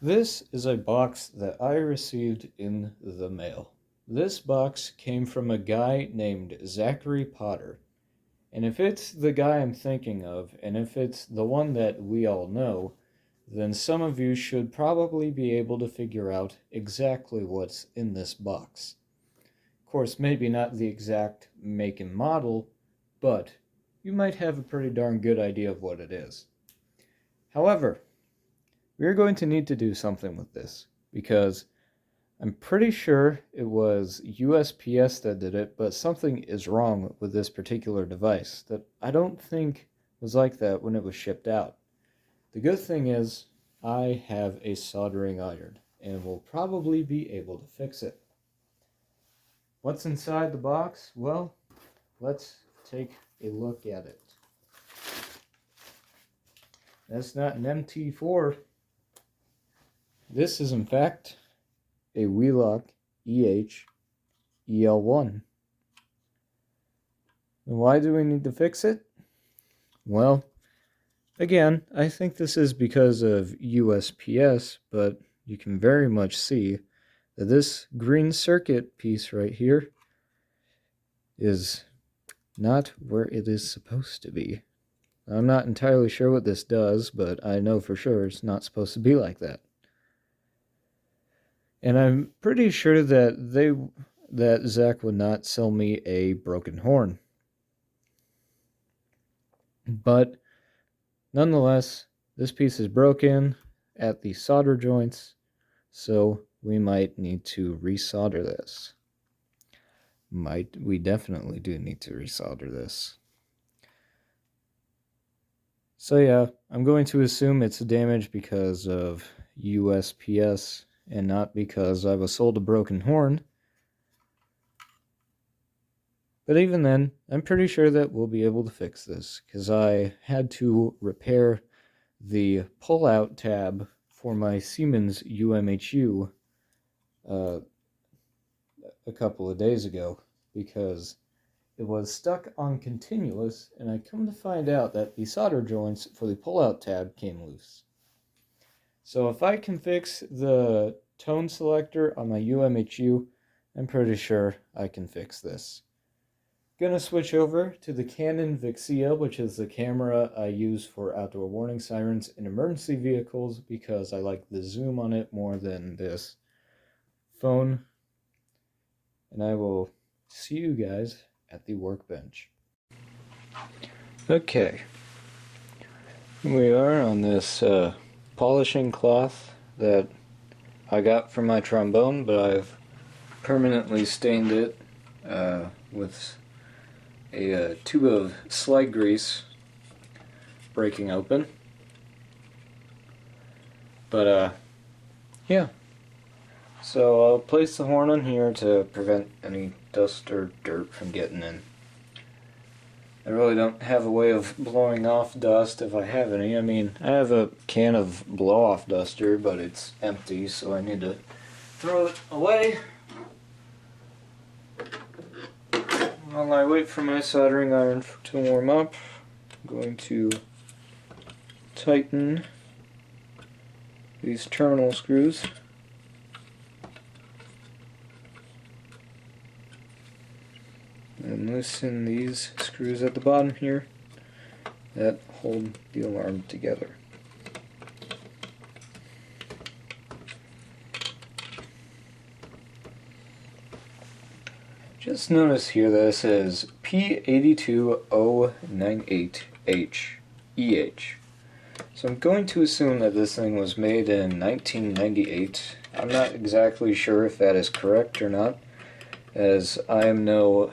This is a box that I received in the mail. This box came from a guy named Zachary Potter. And if it's the guy I'm thinking of, and if it's the one that we all know, then some of you should probably be able to figure out exactly what's in this box. Of course, maybe not the exact make and model, but you might have a pretty darn good idea of what it is. However, we're going to need to do something with this, because I'm pretty sure it was USPS that did it, but something is wrong with this particular device that I don't think was like that when it was shipped out. The good thing is I have a soldering iron and will probably be able to fix it. What's inside the box? Well, let's take a look at it. That's not an MT4. This is in fact a Wheelock EL1. And why do we need to fix it? Well, again, I think this is because of USPS, but you can very much see that this green circuit piece right here is not where it is supposed to be. I'm not entirely sure what this does, but I know for sure it's not supposed to be like that. And I'm pretty sure that Zach would not sell me a broken horn. But nonetheless, this piece is broken at the solder joints, so we might need to resolder this. We definitely do need to resolder this. So yeah, I'm going to assume it's damaged because of USPS and not because I was sold a broken horn. But even then, I'm pretty sure that we'll be able to fix this, because I had to repair the pull-out tab for my Siemens UMHU a couple of days ago, because it was stuck on continuous, and I come to find out that the solder joints for the pull-out tab came loose. So if I can fix the tone selector on my UMHU, I'm pretty sure I can fix this. Gonna switch over to the Canon Vixia, which is the camera I use for outdoor warning sirens in emergency vehicles, because I like the zoom on it more than this phone. And I will see you guys at the workbench. Okay, we are on this polishing cloth that I got from my trombone, but I've permanently stained it with a tube of slide grease breaking open. But yeah, so I'll place the horn on here to prevent any dust or dirt from getting in. I really don't have a way of blowing off dust if I have any. I mean, I have a can of blow-off duster, but it's empty, so I need to throw it away. While I wait for my soldering iron to warm up, I'm going to tighten these terminal screws. And loosen these screws at the bottom here that hold the alarm together. Just notice here that it says P82098HEH. So I'm going to assume that this thing was made in 1998. I'm not exactly sure if that is correct or not, as I am no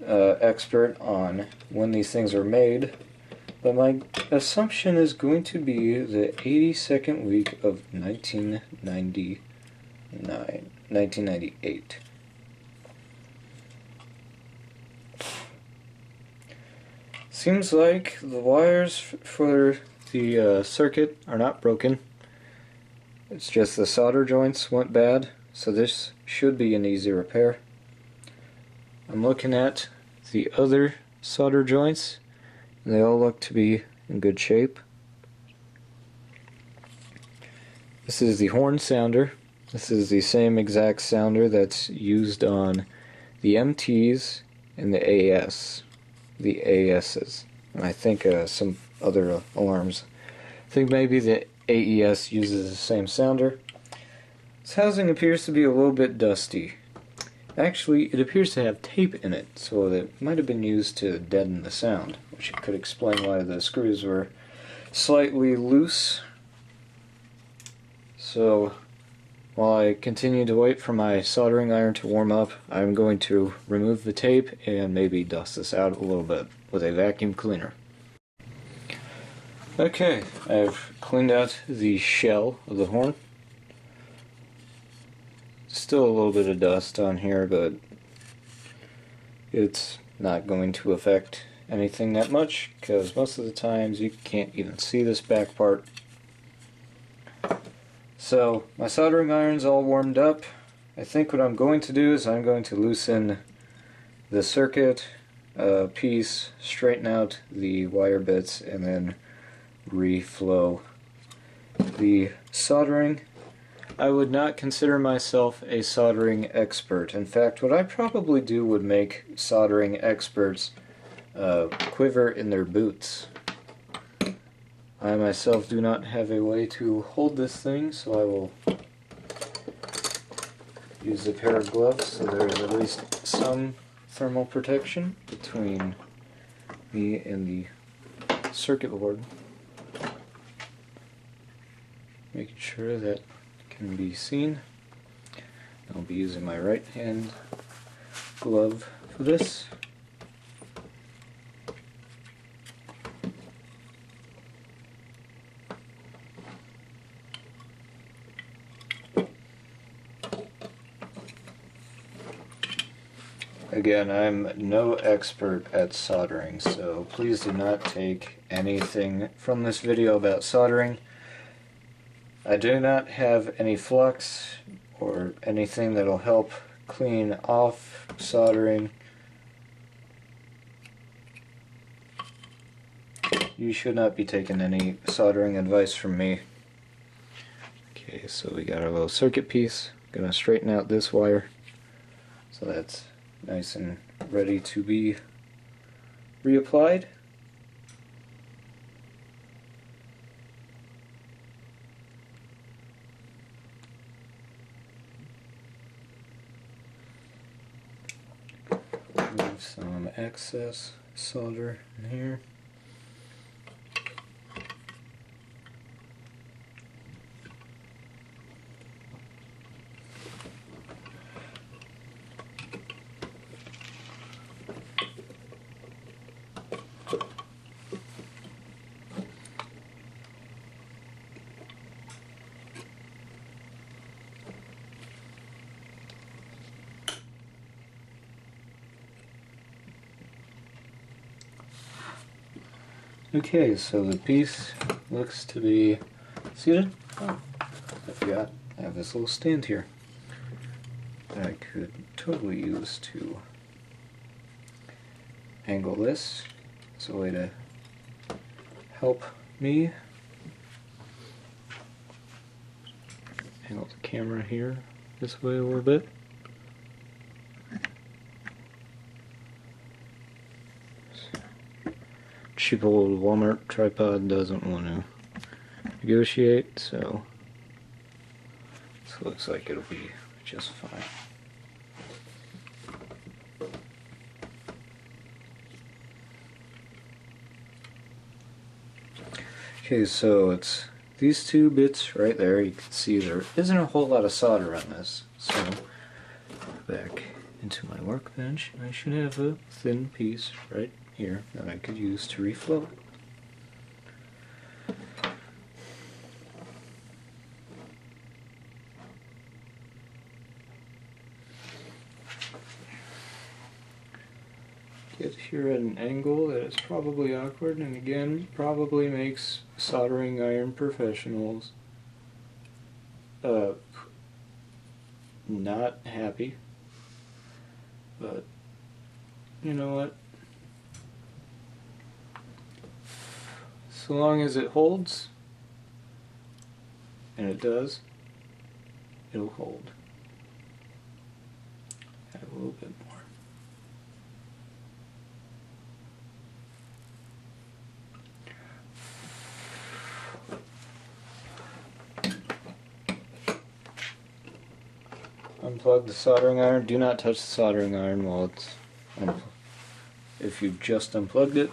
expert on when these things are made, but my assumption is going to be the 82nd week of 1998. Seems like the wires for the circuit are not broken. It's just the solder joints went bad, so this should be an easy repair. I'm looking at the other solder joints, and they all look to be in good shape. This is the horn sounder. This is the same exact sounder that's used on the MTs and the AS. The ASs. And I think some other alarms. I think maybe the AES uses the same sounder. This housing appears to be a little bit dusty. Actually, it appears to have tape in it, so it might have been used to deaden the sound, which could explain why the screws were slightly loose. So, while I continue to wait for my soldering iron to warm up, I'm going to remove the tape and maybe dust this out a little bit with a vacuum cleaner. Okay, I've cleaned out the shell of the horn. Still a little bit of dust on here, but it's not going to affect anything that much because most of the times you can't even see this back part. So my soldering iron's all warmed up. I think what I'm going to do is I'm going to loosen the circuit piece, straighten out the wire bits, and then reflow the soldering. I would not consider myself a soldering expert. In fact, what I probably do would make soldering experts quiver in their boots. I myself do not have a way to hold this thing, so I will use a pair of gloves so there is at least some thermal protection between me and the circuit board. Making sure that can be seen. I'll be using my right hand glove for this. Again, I'm no expert at soldering, so please do not take anything from this video about soldering. I do not have any flux or anything that'll help clean off soldering. You should not be taking any soldering advice from me. Okay, so we got our little circuit piece. Gonna straighten out this wire so that's nice and ready to be reapplied. Remove some excess solder in here. Okay, so the piece looks to be seated. Oh, I forgot I have this little stand here that I could totally use to angle this. It's a way to help me angle the camera here this way a little bit. Cheap old Walmart tripod doesn't want to negotiate, so this looks like it'll be just fine. Okay, so it's these two bits right there. You can see there isn't a whole lot of solder on this, so back into my workbench, I should have a thin piece right here that I could use to reflow. Get here at an angle that is probably awkward, and again probably makes soldering iron professionals not happy, but you know what? So long as it holds, and it does, it'll hold. Add a little bit more. Unplug the soldering iron. Do not touch the soldering iron while it's unplugged. If you've just unplugged it.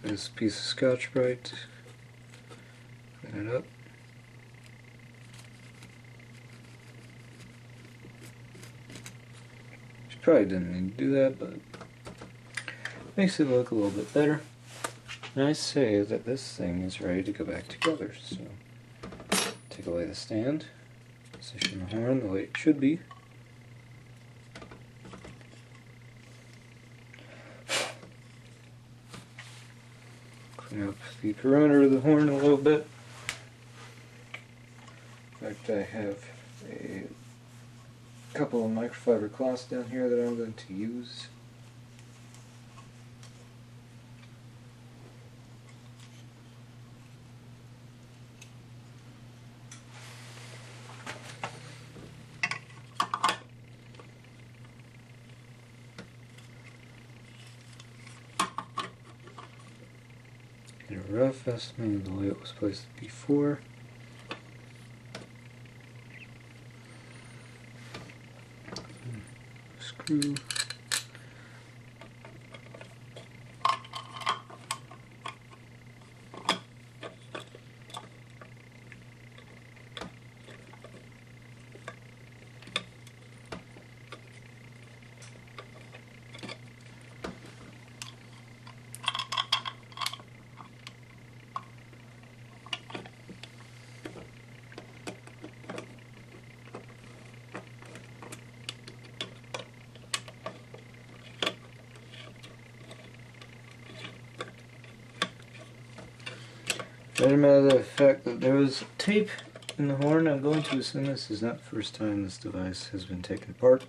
This piece of Scotch-Brite, clean it up. She probably didn't need to do that, but makes it look a little bit better. And I say that this thing is ready to go back together. So take away the stand, position the horn the way it should be. Clean up the perimeter of the horn a little bit. In fact, I have a couple of microfiber cloths down here that I'm going to use. Get a rough estimate of the way it was placed before. Screw. As a matter of the fact that there was tape in the horn, I'm going to assume this is not the first time this device has been taken apart.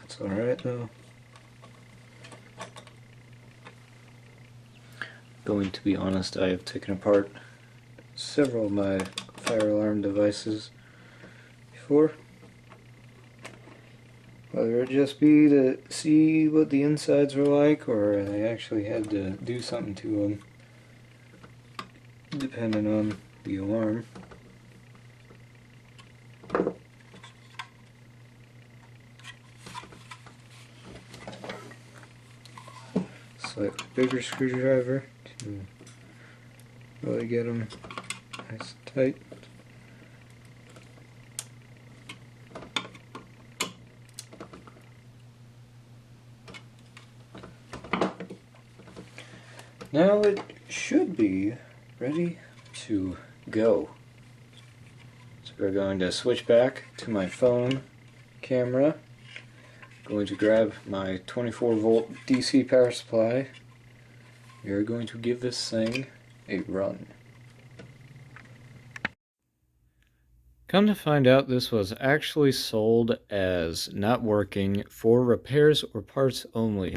That's alright though. Going to be honest, I have taken apart several of my fire alarm devices before. Whether it just be to see what the insides were like, or they actually had to do something to them, depending on the alarm. Slightly bigger screwdriver to really get them nice and tight. Now it should be ready to go. So we're going to switch back to my phone camera. Going to grab my 24 volt DC power supply. We are going to give this thing a run. Come to find out, this was actually sold as not working for repairs or parts only.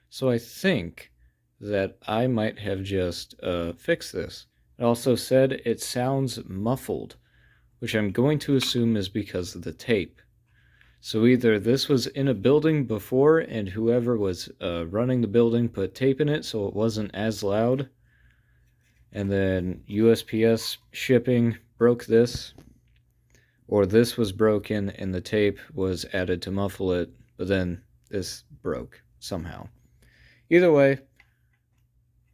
So I think that I might have just fixed this. It also said it sounds muffled, which I'm going to assume is because of the tape. So either this was in a building before and whoever was running the building put tape in it so it wasn't as loud, and then USPS shipping broke this, or this was broken and the tape was added to muffle it, but then this broke somehow. Either way,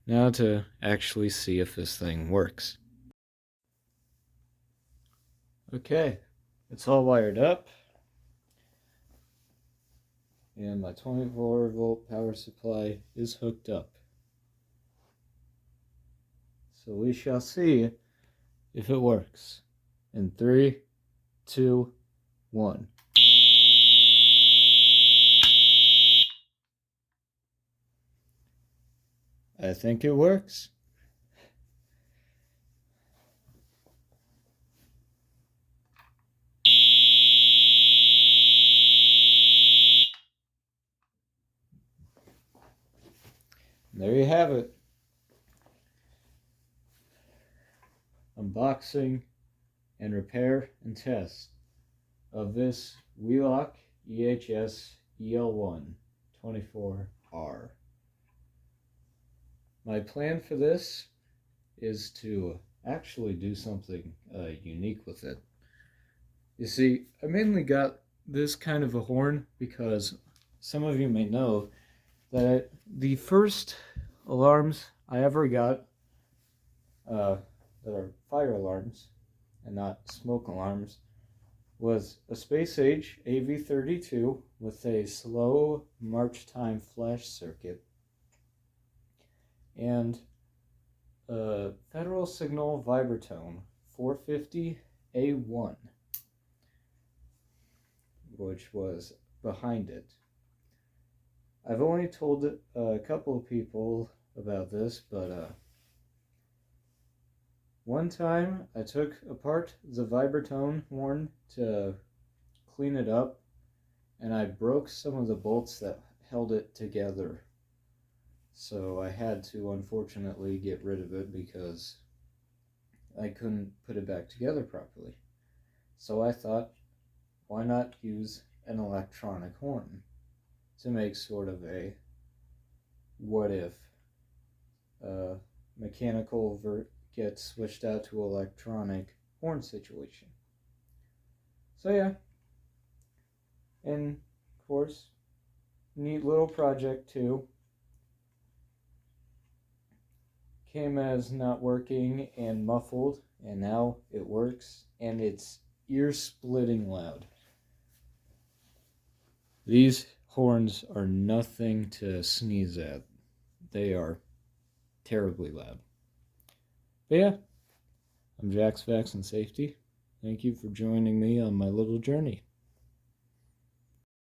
now to actually see if this thing works. Okay, it's all wired up. And my 24 volt power supply is hooked up. So we shall see if it works. In 3, 2, 1. I think it works. There you have it. Unboxing and repair and test of this Wheelock EHS EL1 24R. My plan for this is to actually do something unique with it. You see, I mainly got this kind of a horn because some of you may know that the first alarms I ever got that are fire alarms and not smoke alarms was a Space Age AV32 with a slow march time flash circuit and a Federal Signal Vibratone 450A1, which was behind it. I've only told a couple of people about this, but one time I took apart the Vibratone horn to clean it up, and I broke some of the bolts that held it together. So I had to unfortunately get rid of it because I couldn't put it back together properly. So I thought, why not use an electronic horn to make sort of a what if mechanical gets switched out to electronic horn situation. So yeah, and of course, neat little project too. Came as not working and muffled, and now it works, and it's ear-splitting loud. These horns are nothing to sneeze at. They are terribly loud. But yeah, I'm Jack's Facts and Safety. Thank you for joining me on my little journey.